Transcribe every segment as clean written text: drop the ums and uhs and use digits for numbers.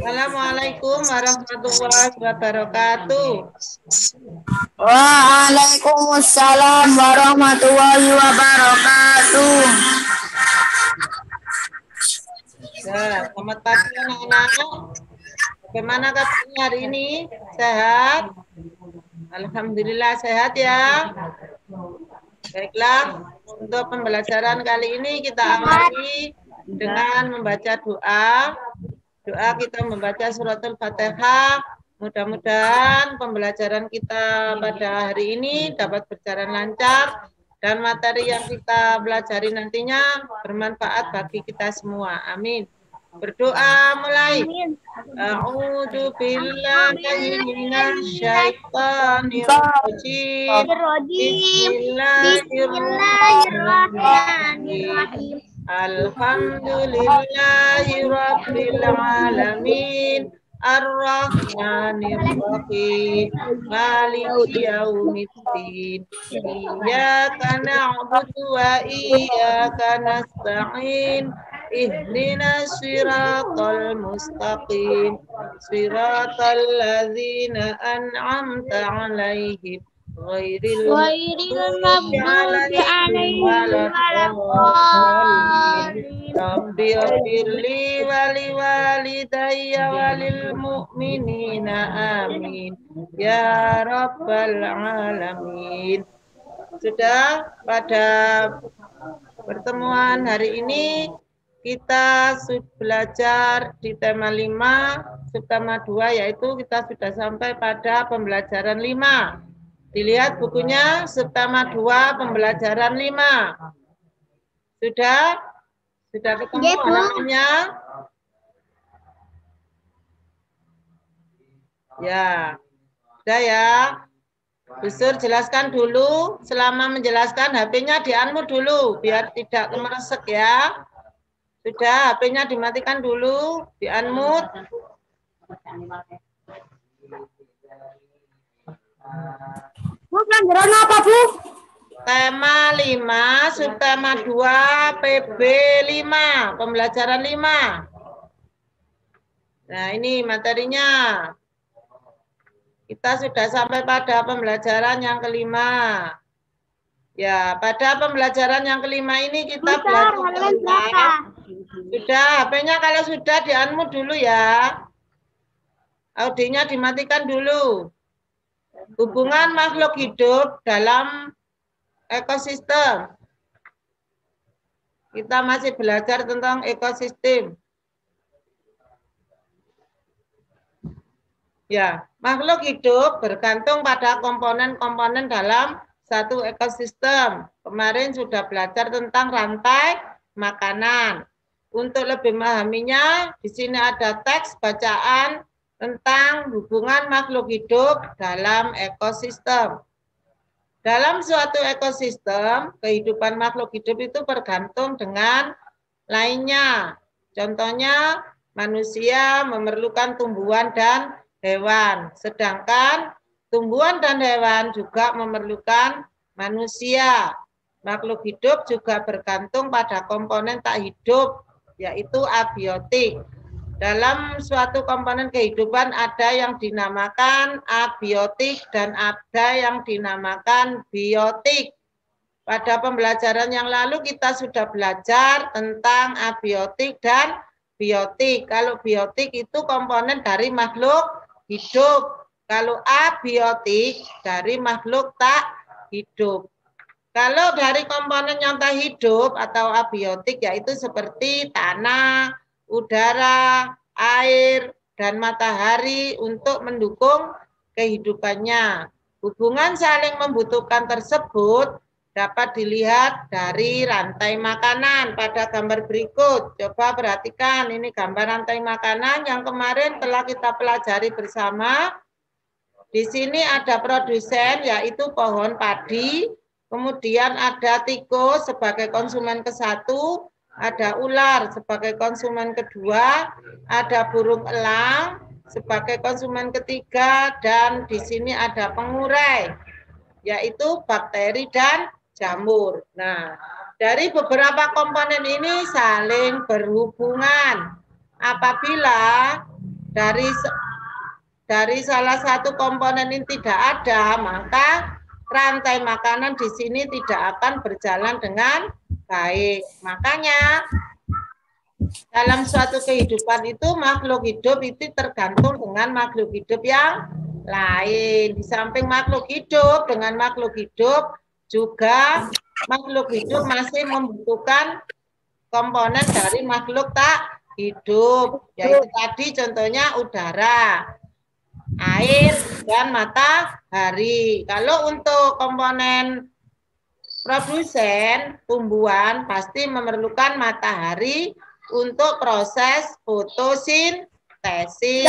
Assalamualaikum warahmatullahi wabarakatuh. Waalaikumsalam warahmatullahi wabarakatuh. Ya, selamat pagi anak-anak. Bagaimana kabarnya hari ini? Sehat? Alhamdulillah sehat ya. Baiklah, untuk pembelajaran kali ini kita awali dengan membaca doa. Doa kita membaca suratul Fatihah. Mudah-mudahan pembelajaran kita pada hari ini dapat berjalan lancar dan materi yang kita pelajari nantinya bermanfaat bagi kita semua. Amin. Berdoa mulai. A'udzu billahi minasyaitonir rajim. Bismillahirrahmanirrahim. Alhamdulillahi rabbil alamin. Ar-Rahmanir-Rahim. Maliki yaumiddin. Iyyaka na'budu wa iyyaka nasta'in. Ihdinas siratal mustaqim. Siratal ladzina an'amta 'alaihim. Ghairil maghdubi 'alaihim waladdallin. Rabbi ighfirli wali walidayya walil mu'minina amin. Ya Rabbal alamin. Sudah pada pertemuan hari ini kita belajar di tema 5, subtema 2, yaitu kita sudah sampai pada pembelajaran 5. Dilihat bukunya, subtema 2, pembelajaran 5. Sudah? Sudah ketemu halamannya? Ya, sudah ya. Busur jelaskan dulu. Selama menjelaskan HP-nya di-unmute dulu, biar tidak kemeresek ya. Sudah, HP-nya dimatikan dulu, di-unmute. Bu, pelajaran apa, Bu? Tema 5, subtema 2, PB 5, pembelajaran 5. Nah, ini materinya. Kita sudah sampai pada pembelajaran yang kelima. Ya, pada pembelajaran yang kelima ini kita belajar tentang, sudah, HP-nya kalau sudah di-unmute dulu ya. Audionya dimatikan dulu. Hubungan makhluk hidup dalam ekosistem. Kita masih belajar tentang ekosistem. Ya, makhluk hidup bergantung pada komponen-komponen dalam satu ekosistem. Kemarin sudah belajar tentang rantai makanan. Untuk lebih memahaminya, di sini ada teks bacaan tentang hubungan makhluk hidup dalam ekosistem. Dalam suatu ekosistem, kehidupan makhluk hidup itu bergantung dengan lainnya. Contohnya, manusia memerlukan tumbuhan dan hewan, sedangkan tumbuhan dan hewan juga memerlukan manusia. Makhluk hidup juga bergantung pada komponen tak hidup, yaitu abiotik. Dalam suatu komponen kehidupan ada yang dinamakan abiotik dan ada yang dinamakan biotik. Pada pembelajaran yang lalu kita sudah belajar tentang abiotik dan biotik. Kalau biotik itu komponen dari makhluk hidup. Kalau abiotik dari makhluk tak hidup. Kalau dari komponen yang tak hidup atau abiotik yaitu seperti tanah, udara, air, dan matahari untuk mendukung kehidupannya. Hubungan saling membutuhkan tersebut dapat dilihat dari rantai makanan pada gambar berikut. Coba perhatikan, ini gambar rantai makanan yang kemarin telah kita pelajari bersama. Di sini ada produsen, yaitu pohon padi. Kemudian ada tikus sebagai konsumen ke-1, ada ular sebagai konsumen kedua, ada burung elang sebagai konsumen ketiga, dan di sini ada pengurai, yaitu bakteri dan jamur. Nah, dari beberapa komponen ini saling berhubungan. Apabila dari salah satu komponen ini tidak ada, maka rantai makanan di sini tidak akan berjalan dengan baik. Makanya dalam suatu kehidupan itu makhluk hidup itu tergantung dengan makhluk hidup yang lain. Di samping makhluk hidup dengan makhluk hidup juga makhluk hidup masih membutuhkan komponen dari makhluk tak hidup, yaitu tadi contohnya udara, air, dan matahari. Kalau untuk komponen produsen tumbuhan pasti memerlukan matahari untuk proses fotosintesis.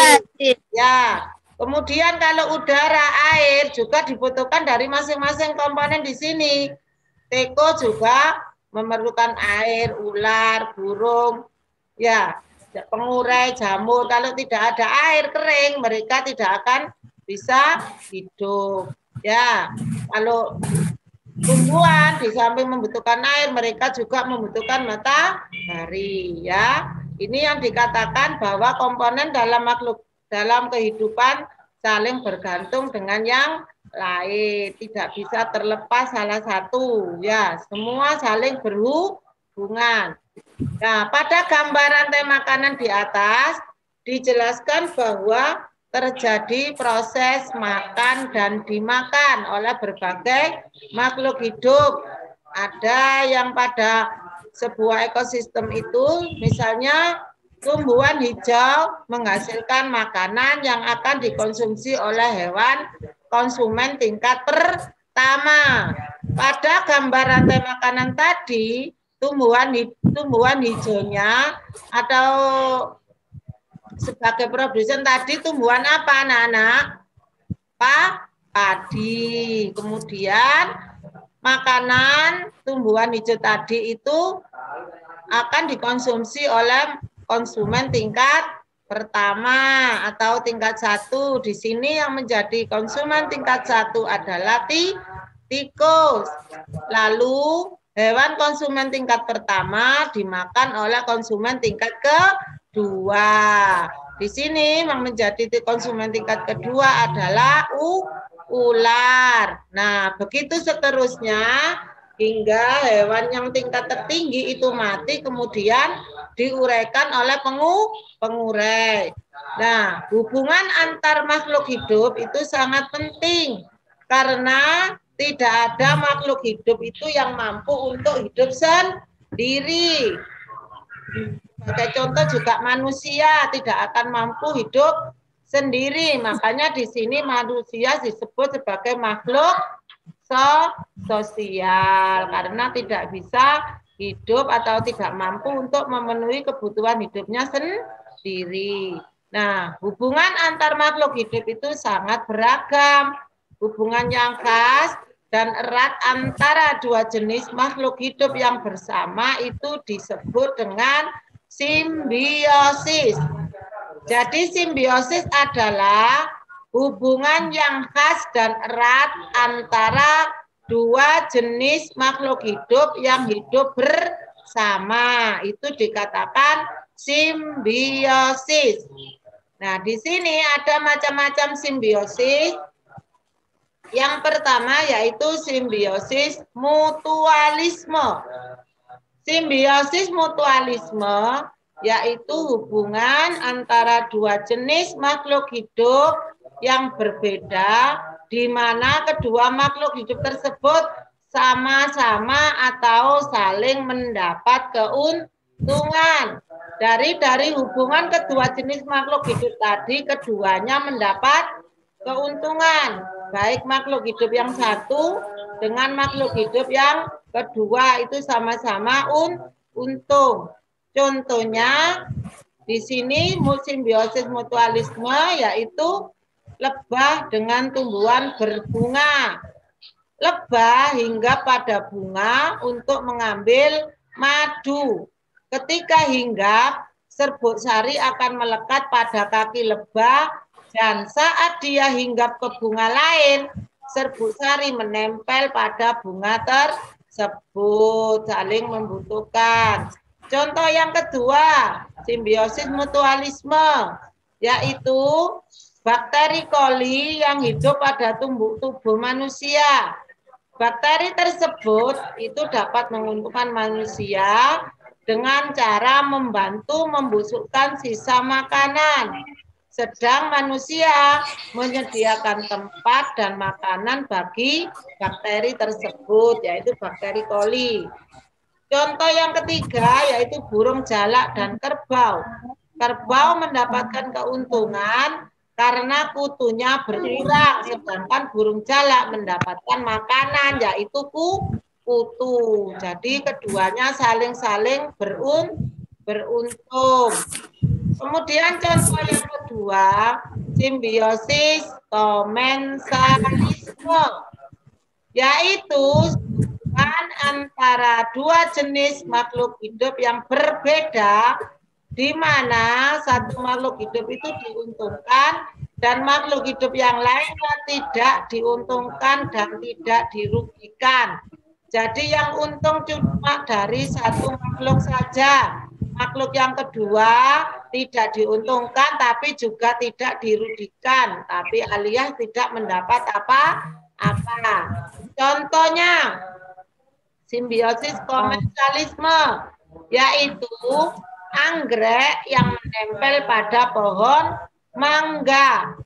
Ya. Kemudian kalau udara, air juga dibutuhkan dari masing-masing komponen di sini. Teko juga memerlukan air, ular, burung, ya, pengurai, jamur. Kalau tidak ada air kering, mereka tidak akan bisa hidup. Ya, kalau tumbuhan di samping membutuhkan air, mereka juga membutuhkan matahari. Ya, ini yang dikatakan bahwa komponen dalam kehidupan saling bergantung dengan yang lain, tidak bisa terlepas salah satu. Ya, semua saling berhubungan. Nah, pada gambar rantai makanan di atas dijelaskan bahwa terjadi proses makan dan dimakan oleh berbagai makhluk hidup. Ada yang pada sebuah ekosistem itu, misalnya tumbuhan hijau menghasilkan makanan yang akan dikonsumsi oleh hewan konsumen tingkat pertama. Pada gambar rantai makanan tadi, tumbuhan hijaunya atau sebagai produsen tadi tumbuhan apa anak-anak? Padi. Kemudian makanan tumbuhan hijau tadi itu akan dikonsumsi oleh konsumen tingkat pertama atau tingkat 1. Di sini yang menjadi konsumen tingkat 1 adalah tikus. Lalu hewan konsumen tingkat pertama dimakan oleh konsumen tingkat kedua. Di sini yang menjadi konsumen tingkat kedua adalah ular. Nah, begitu seterusnya hingga hewan yang tingkat tertinggi itu mati kemudian diuraikan oleh pengurai. Nah, hubungan antar makhluk hidup itu sangat penting karena tidak ada makhluk hidup itu yang mampu untuk hidup sendiri. Sebagai contoh juga manusia tidak akan mampu hidup sendiri. Makanya di sini manusia disebut sebagai makhluk sosial karena tidak bisa hidup atau tidak mampu untuk memenuhi kebutuhan hidupnya sendiri. Nah, hubungan antar makhluk hidup itu sangat beragam. Hubungan yang khas dan erat antara dua jenis makhluk hidup yang bersama itu disebut dengan simbiosis. Jadi simbiosis adalah hubungan yang khas dan erat antara dua jenis makhluk hidup yang hidup bersama. Itu dikatakan simbiosis. Nah, di sini ada macam-macam simbiosis. Yang pertama yaitu simbiosis mutualisme. Simbiosis mutualisme yaitu hubungan antara dua jenis makhluk hidup yang berbeda di mana kedua makhluk hidup tersebut sama-sama atau saling mendapat keuntungan. Dari hubungan kedua jenis makhluk hidup tadi, keduanya mendapat keuntungan. Baik makhluk hidup yang satu dengan makhluk hidup yang kedua itu sama-sama untung. Contohnya di sini simbiosis mutualisme yaitu lebah dengan tumbuhan berbunga. Lebah hingga pada bunga untuk mengambil madu. Ketika hinggap, serbuk sari akan melekat pada kaki lebah dan saat dia hinggap ke bunga lain, serbuk sari menempel pada bunga tersebut, saling membutuhkan. Contoh yang kedua, simbiosis mutualisme, yaitu bakteri coli yang hidup pada tubuh manusia. Bakteri tersebut itu dapat menguntungkan manusia dengan cara membantu membusukkan sisa makanan. Sedang manusia menyediakan tempat dan makanan bagi bakteri tersebut, yaitu bakteri coli. Contoh yang ketiga yaitu burung jalak dan kerbau. Kerbau mendapatkan keuntungan karena kutunya berkurang, sedangkan burung jalak mendapatkan makanan, yaitu kutu. Jadi keduanya saling-saling beruntung. Kemudian contoh yang kedua, simbiosis komensalisme, yaitu hubungan antara dua jenis makhluk hidup yang berbeda, di mana satu makhluk hidup itu diuntungkan dan makhluk hidup yang lainnya tidak diuntungkan dan tidak dirugikan. Jadi yang untung cuma dari satu makhluk saja. Makhluk yang kedua tidak diuntungkan tapi juga tidak dirugikan, tapi alias tidak mendapat apa-apa. Contohnya simbiosis komensalisme, yaitu anggrek yang menempel pada pohon mangga.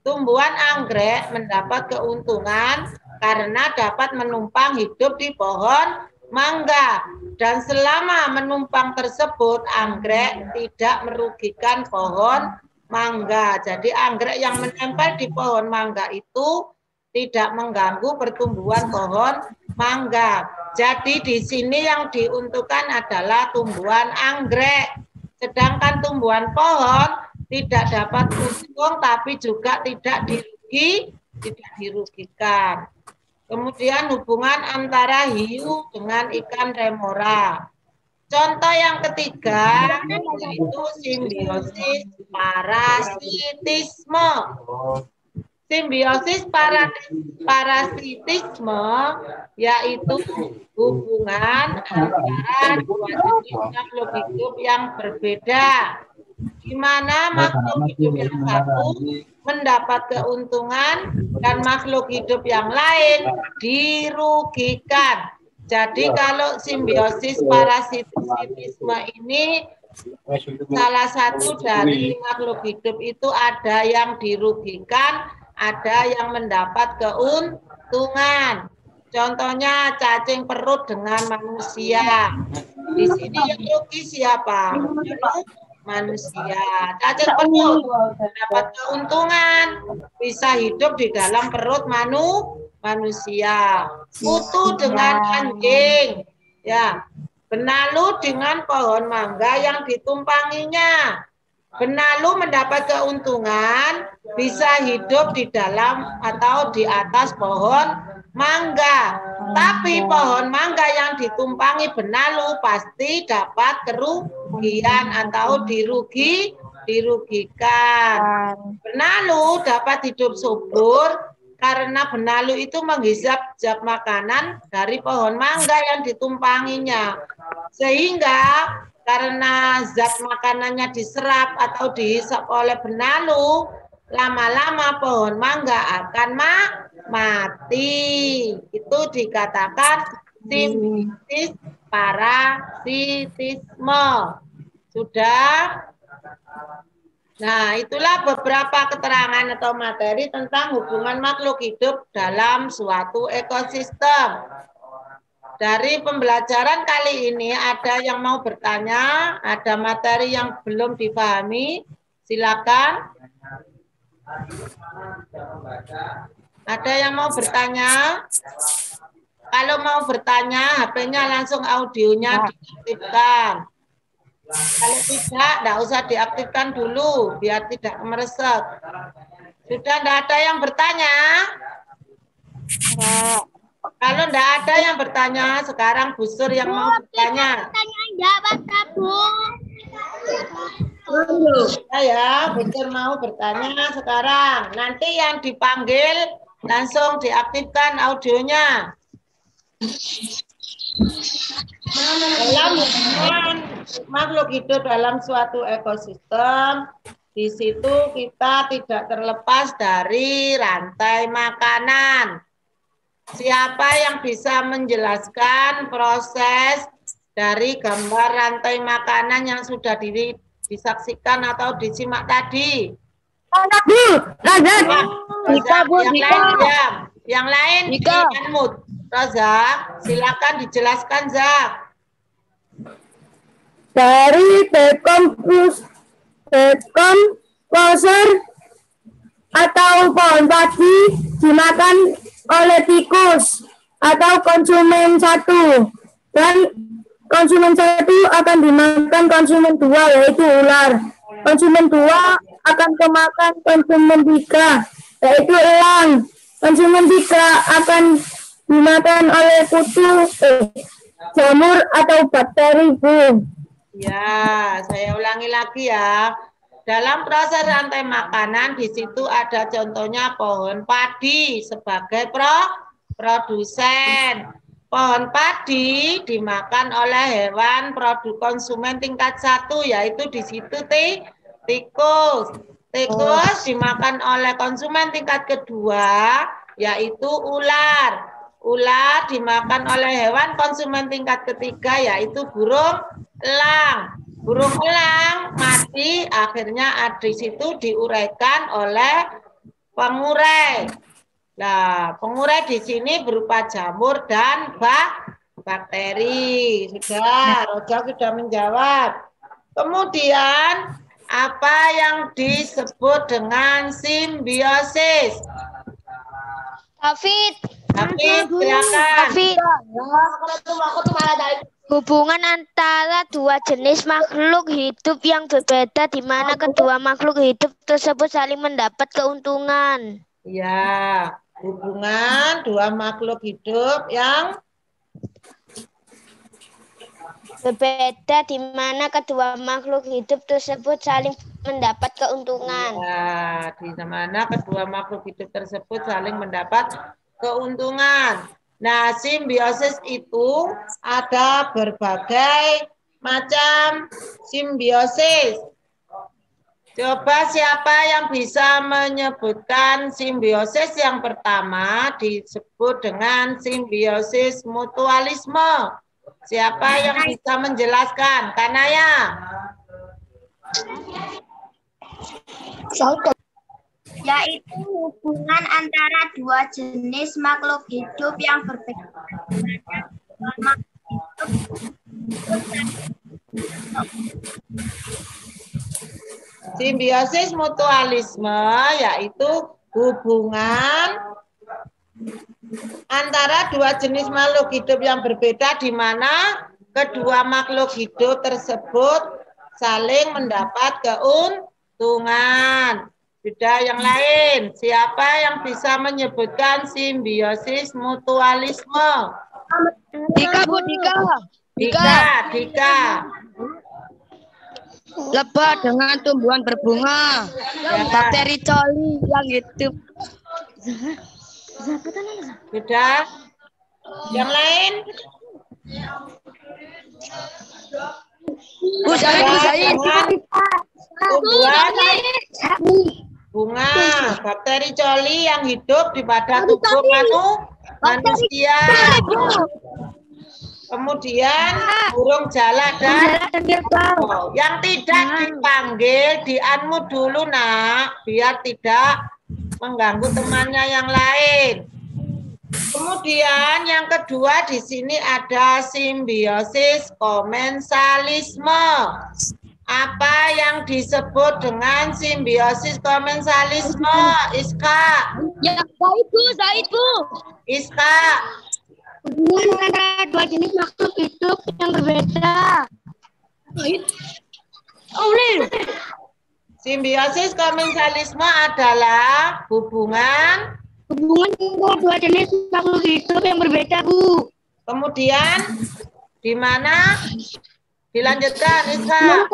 Tumbuhan anggrek mendapat keuntungan karena dapat menumpang hidup di pohon mangga. Dan selama menumpang tersebut, anggrek tidak merugikan pohon mangga. Jadi anggrek yang menempel di pohon mangga itu tidak mengganggu pertumbuhan pohon mangga. Jadi di sini yang diuntungkan adalah tumbuhan anggrek. Sedangkan tumbuhan pohon tidak dapat untung tapi juga tidak dirugikan. Kemudian hubungan antara hiu dengan ikan remora. Contoh yang ketiga yaitu simbiosis parasitisme. Simbiosis parasitisme yaitu hubungan antara dua jenis makhluk hidup yang berbeda, di mana makhluk hidup yang satu mendapat keuntungan dan makhluk hidup yang lain dirugikan. Jadi kalau simbiosis parasitisme ini salah satu dari makhluk hidup itu ada yang dirugikan, ada yang mendapat keuntungan. Contohnya cacing perut dengan manusia. Di sini yang rugi siapa? Manusia. Cacing perut mendapat keuntungan, bisa hidup di dalam perut manusia. Kutu dengan anjing, ya. Benalu dengan pohon mangga yang ditumpanginya. Benalu mendapat keuntungan bisa hidup di dalam atau di atas pohon mangga. Tapi pohon mangga yang ditumpangi benalu pasti dapat kerugian atau dirugikan. Benalu dapat hidup subur karena benalu itu menghisap zat makanan dari pohon mangga yang ditumpanginya. Sehingga karena zat makanannya diserap atau dihisap oleh benalu, lama-lama pohon mangga akan mati. Itu dikatakan simbiosis parasitisme. Sudah? Nah, itulah beberapa keterangan atau materi tentang hubungan makhluk hidup dalam suatu ekosistem. Dari pembelajaran kali ini ada yang mau bertanya, ada materi yang belum dipahami, silakan. Ada yang mau bertanya? Kalau mau bertanya, HP-nya langsung audionya diaktifkan. Kalau tidak usah diaktifkan dulu, biar tidak meresep. Sudah tidak ada yang bertanya? Kalau tidak ada yang bertanya, sekarang Bu Sur yang mau bertanya. Ya, Bu Sur mau bertanya sekarang. Nanti yang dipanggil langsung diaktifkan audionya. Dalam hubungan makhluk hidup dalam suatu ekosistem, Di situ kita tidak terlepas dari rantai makanan. Siapa yang bisa menjelaskan proses dari gambar rantai makanan yang sudah disaksikan atau disimak tadi? Yang lain di-unmute. Razak, silakan dijelaskan, Zak. Dari dekomposer atau pohon padi dimakan oleh tikus atau konsumen satu, dan konsumen satu akan dimakan konsumen dua, yaitu ular. Konsumen dua akan kemakan konsumen tiga, yaitu elang. Konsumen tiga akan dimakan oleh kutu, jamur atau bakteri, Bu. Ya, saya ulangi lagi ya. Dalam proses rantai makanan di situ ada contohnya pohon padi sebagai produsen. Pohon padi dimakan oleh hewan produk konsumen tingkat 1, yaitu di situ tikus. Tikus dimakan oleh konsumen tingkat kedua, yaitu ular. Ular dimakan oleh hewan konsumen tingkat ketiga, yaitu burung elang. Burung elang mati, akhirnya di situ diuraikan oleh pengurai. Nah, pengurai di sini berupa jamur dan bakteri. Sudah, Roja sudah menjawab. Kemudian, apa yang disebut dengan simbiosis? Hafid, silakan. Hubungan antara dua jenis makhluk hidup yang berbeda di mana kedua makhluk hidup tersebut saling mendapat keuntungan. Ya, hubungan dua makhluk hidup yang berbeda di mana kedua makhluk hidup tersebut saling mendapat keuntungan. Ya, di mana kedua makhluk hidup tersebut saling mendapat keuntungan. Nah, simbiosis itu ada berbagai macam simbiosis. Coba siapa yang bisa menyebutkan simbiosis yang pertama disebut dengan simbiosis mutualisme. Siapa yang bisa menjelaskan? Kanaya. Yaitu hubungan antara dua jenis makhluk hidup yang berbeda. Simbiosis mutualisme yaitu hubungan antara dua jenis makhluk hidup yang berbeda di mana kedua makhluk hidup tersebut saling mendapat keuntungan. Sudah, yang lain, siapa yang bisa menyebutkan simbiosis mutualisme? Dika, Bu, Dika. Lebah dengan tumbuhan berbunga. Ya. Bakteri coli yang hidup. Sudah? Yang lain? Bu Zain. Tumbuhan bunga, bakteri coli yang hidup di pada tubuh manusia. Kemudian burung jala dan yang tidak dipanggil, di-unmute dulu nak, biar tidak mengganggu temannya yang lain. Kemudian yang kedua di sini ada simbiosis komensalisme. Apa yang disebut dengan simbiosis komensalisme, Iska? Ya, Zaid, Bu. Iska. Hubungan antara dua jenis makhluk hidup yang berbeda. Simbiosis komensalisme adalah hubungan antara dua jenis makhluk hidup yang berbeda, Bu. Kemudian di mana? Dilanjutkan, Iska.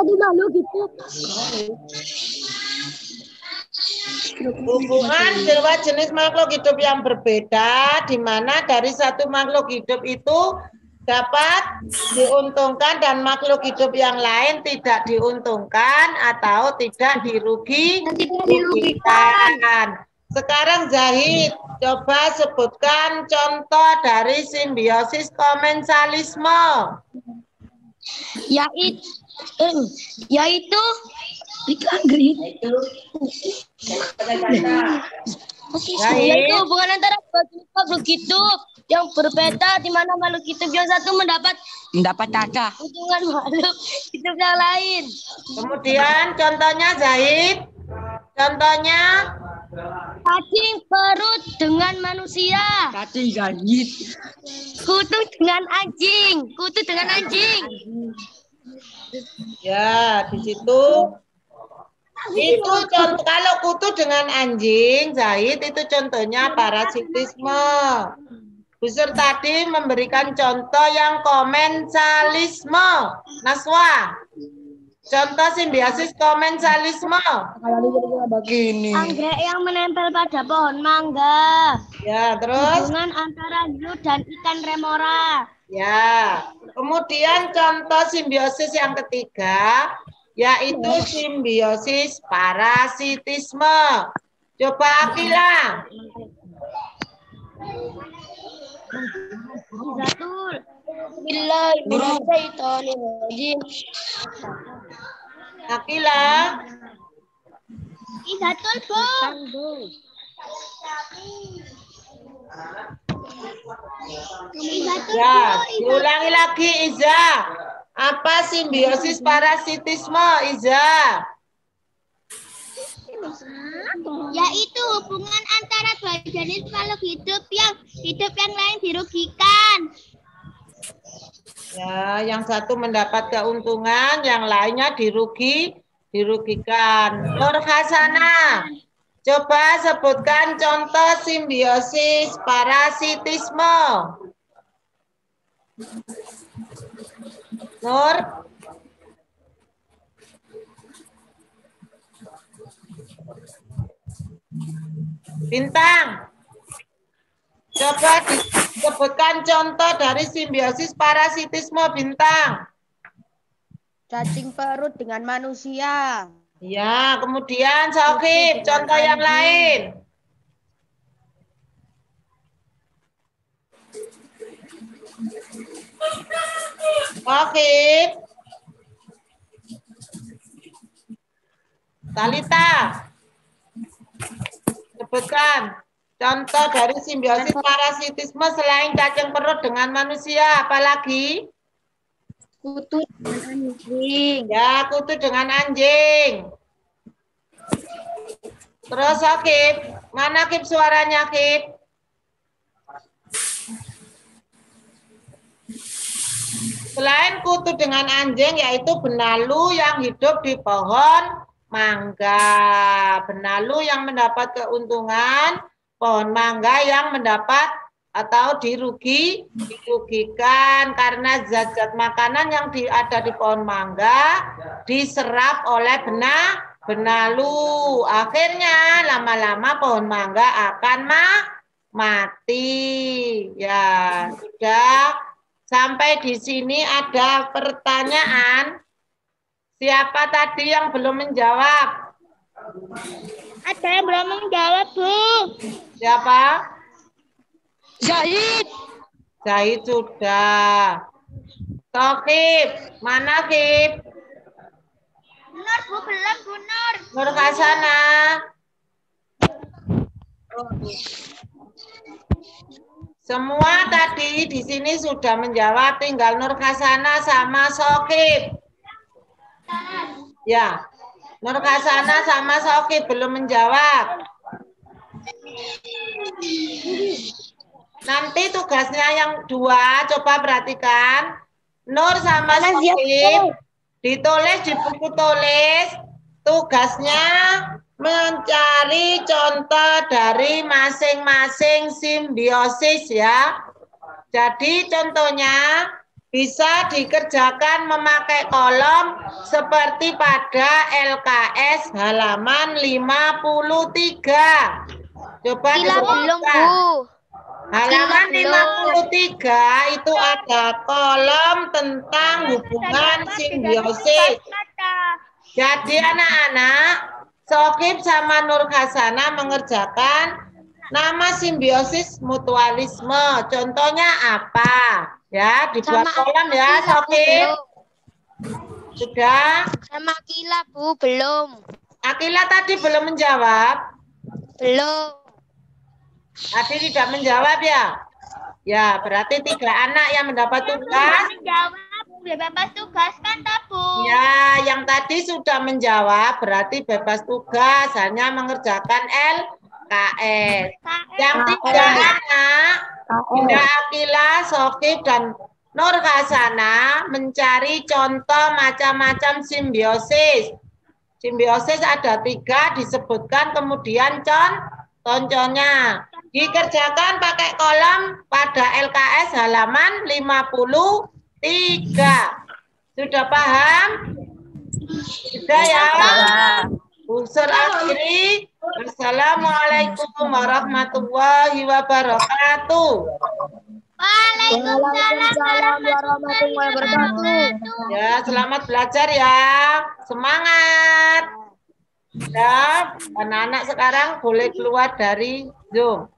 Hubungan dua jenis makhluk hidup yang berbeda, di mana dari satu makhluk hidup itu dapat diuntungkan dan makhluk hidup yang lain tidak diuntungkan atau tidak dirugikan. Sekarang Zahid, coba sebutkan contoh dari simbiosis komensalisme. Yaitu hubungan antara dua jenis makhluk hidup yang berbeda, di mana makhluk hidup yang satu mendapat caca untungan makhluk hidup yang lain. Kemudian contohnya Zahid, contohnya Cacing perut dengan manusia. Cacing Zahid. Kutu dengan anjing. ya di situ. Itu contoh, kalau kutu dengan anjing, Zahid, itu contohnya parasitisme. Busur tadi memberikan contoh yang komensalisme. Naswa, contoh simbiosis komensalisme. Begini. Anggrek yang menempel pada pohon mangga. Ya, terus? Hubungan antara hiu dan ikan remora. Ya, kemudian contoh simbiosis yang ketiga, yaitu simbiosis parasitisme. Coba Akila. Zatul. Bismillahirrahmanirrahim. Akila. Zatul, Bu. Ya, diulangi lagi Iza. Apa simbiosis parasitisme, Iza? Yaitu hubungan antara dua jenis makhluk hidup yang lain dirugikan. Ya, yang satu mendapat keuntungan, yang lainnya dirugikan. Nur Hasanah, coba sebutkan contoh simbiosis parasitisme. Nur. Bintang. Coba disebutkan contoh dari simbiosis parasitisme, Bintang. Cacing perut dengan manusia. Ya, kemudian Sokib, contoh yang lain. Sokib. Talita. Sebutkan contoh dari simbiosis parasitisme selain cacing perut dengan manusia, apalagi? Kutu dengan anjing. Ya, kutu dengan anjing. Terus Kip, mana Kip suaranya Kip? Selain kutu dengan anjing, yaitu benalu yang hidup di pohon mangga. Benalu yang mendapat keuntungan, pohon mangga yang mendapat atau dirugikan karena zat-zat makanan yang ada di pohon mangga diserap oleh benalu. Akhirnya lama-lama pohon mangga akan mati. Ya, sudah sampai di sini ada pertanyaan. Siapa tadi yang belum menjawab? Ada yang belum menjawab, Bu. Siapa? Zahid. Zahid sudah. Tokib, mana Kib? Nur, Bu, belum, Bu Nur. Nur Kasana. Semua tadi di sini sudah menjawab, tinggal Nur Kasana sama Sokib. Ya, Nur Kasana sama Sokib belum menjawab. Nanti tugasnya yang dua, coba perhatikan. Nur sama Sokib ditulis di buku tulis. Tugasnya mencari contoh dari masing-masing simbiosis ya. Jadi contohnya bisa dikerjakan memakai kolom seperti pada LKS halaman 53. Coba Belum, Bu. Halaman 53 itu ada kolom tentang hubungan simbiosis. Jadi anak-anak, Sokib sama Nur Hasanah mengerjakan nama simbiosis mutualisme. Contohnya apa? Ya, dibuat Sama kolom ya, Akila, Bu, Sokib. belum. Sudah? Sama Akila, Bu, belum. Akila tadi belum menjawab. Belum. Tadi tidak menjawab ya? Ya, berarti 3 anak yang mendapat tugas. Menjawab bebas tugas kan, Bu? Ya, yang tadi sudah menjawab berarti bebas tugas, hanya mengerjakan LKS. Yang 3 anak, Indah Akila, Sokib, dan Nur Hasanah mencari contoh macam-macam simbiosis. Simbiosis ada 3 disebutkan, kemudian contohnya. Dikerjakan pakai kolom pada LKS halaman 53. Sudah paham? Sudah ya? Unsur akhiri. Assalamualaikum warahmatullahi wabarakatuh. Waalaikumsalam warahmatullahi wabarakatuh. Ya, selamat belajar ya. Semangat. Ya, anak-anak sekarang boleh keluar dari Zoom.